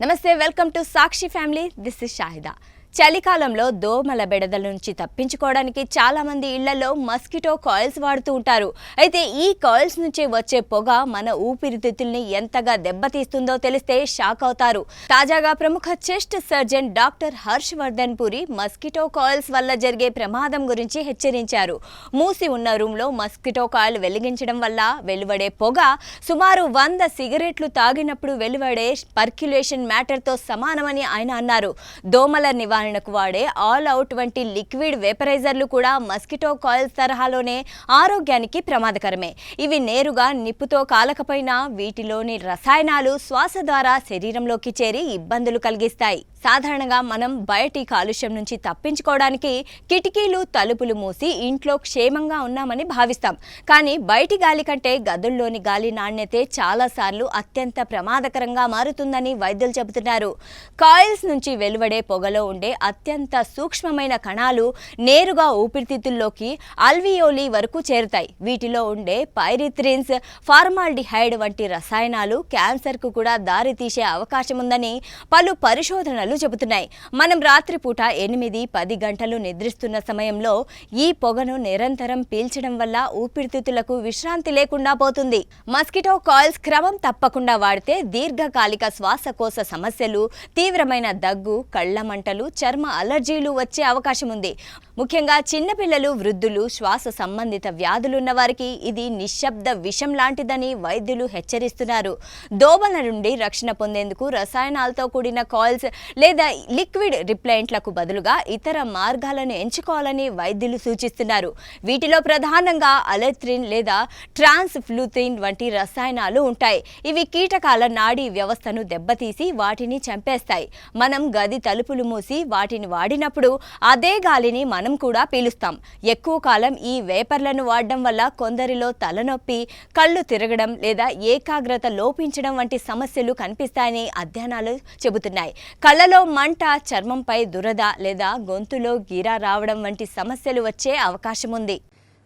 నమస్తే, welcome to Sakshi family. This is Shahida. చలికాలంలో దోమల బెడదల నుంచి తప్పించుకోవడానికి చాలా మంది ఇళ్లలో మస్కిటో కాయిల్స్ వాడుతూ ఉంటారు. అయితే ఈ కాయిల్స్ నుంచి వచ్చే పొగ మన ఊపిరితిత్తుల్ని ఎంతగా దెబ్బతీస్తుందో తెలిస్తే షాక్ అవుతారు. తాజాగా ప్రముఖ chest surgeon doctor Harsh Vardhan Puri mosquito coils వల్ల జరిగే ప్రమాదం గురించి హెచ్చరించారు. మూసి ఉన్న రూమ్లో మస్కిటో కాయిల్ వెలిగించడం వల్ల వెలువడే పొగ సుమారు 100 సిగరెట్లు తాగినప్పుడు వెలువడే పర్క్యులేషన్ మ్యాటర్తో సమానమని ఆయన అన్నారు. దోమల నివారణకు వాడే ఆల్ అవుట్ వంటి లిక్విడ్ వేపరైజర్లు కూడా మస్కిటో కాయిల్స్ తరహాలోనే ఆరోగ్యానికి ప్రమాదకరమే. ఇవి నేరుగా నిప్పుతో కాలకపోయినా వీటిలోని రసాయనాలు శ్వాస ద్వారా శరీరంలోకి చేరి ఇబ్బందులు కలిగిస్తాయి. సాధారణంగా మనం బయటి కాలుష్యం నుంచి తప్పించుకోవడానికి కిటికీలు తలుపులు మూసి ఇంట్లో క్షేమంగా ఉన్నామని భావిస్తాం. కానీ బయటి గాలి కంటే గదుల్లోని గాలి నాణ్యతే చాలాసార్లు అత్యంత ప్రమాదకరంగా మారుతుందని వైద్యులు చెబుతున్నారు. కాయిల్స్ నుంచి వెలువడే పొగలో ఉండే అత్యంత సూక్ష్మమైన కణాలు నేరుగా ఊపిరితిత్తుల్లోకి అల్వియోలి వరకు చేరుతాయి. వీటిలో ఉండే పైరిథ్రిన్స్, ఫార్మాల్డిహైడ్ వంటి రసాయనాలు క్యాన్సర్కు కూడా దారితీసే అవకాశం ఉందని పలు పరిశోధనలు చెబుతున్నాయి. మనం రాత్రిపూట 8-10 గంటలు నిద్రిస్తున్న సమయంలో ఈ పొగను నిరంతరం పీల్చడం వల్ల ఊపిరితిత్తులకు విశ్రాంతి లేకుండా పోతుంది. మస్కిటో కాయిల్స్ క్రమం తప్పకుండా వాడితే దీర్ఘకాలిక శ్వాసకోశ సమస్యలు, తీవ్రమైన దగ్గు, కళ్ల మంటలు, చర్మ అలర్జీలు వచ్చే అవకాశం ఉంది. ముఖ్యంగా చిన్నపిల్లలు, వృద్ధులు, శ్వాస సంబంధిత వ్యాధులున్న వారికి ఇది నిశ్శబ్ద విషం లాంటిదని వైద్యులు హెచ్చరిస్తున్నారు. దోమల నుండి రక్షణ పొందేందుకు రసాయనాలతో కూడిన కాయిల్స్ లేదా లిక్విడ్ రిప్లైంట్లకు బదులుగా ఇతర మార్గాలను ఎంచుకోవాలని వైద్యులు సూచిస్తున్నారు. వీటిలో ప్రధానంగా అలెథ్రిన్ లేదా ట్రాన్స్ఫ్లూథిన్ వంటి రసాయనాలు ఉంటాయి. ఇవి కీటకాల నాడీ వ్యవస్థను దెబ్బతీసి వాటిని చంపేస్తాయి. మనం గది తలుపులు మూసి వాటిని వాడినప్పుడు అదే గాలిని మనం కూడా పీలుస్తాం. ఎక్కువ కాలం ఈ వేపర్లను వాడడం వల్ల కొందరిలో తలనొప్పి, కళ్ళు తిరగడం లేదా ఏకాగ్రత లోపించడం వంటి సమస్యలు కనిపిస్తాయని అధ్యయనాలు చెబుతున్నాయి. కళ్ళలో మంట, చర్మంపై దురద లేదా గొంతులో గీరా రావడం వంటి సమస్యలు వచ్చే అవకాశం ఉంది.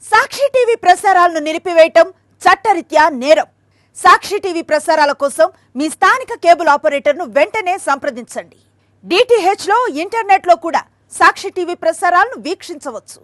సాక్షి టీవీ ప్రసారాలను నిలిపివేయటం చట్టరీత్యా నేరం. సాక్షి టీవీ ప్రసారాల కోసం మీ స్థానిక కేబుల్ ఆపరేటర్ను వెంటనే సంప్రదించండి. DTH లో, ఇంటర్నెట్ లో కూడా సాక్షి టీవీ ప్రసారాలను వీక్షించవచ్చు.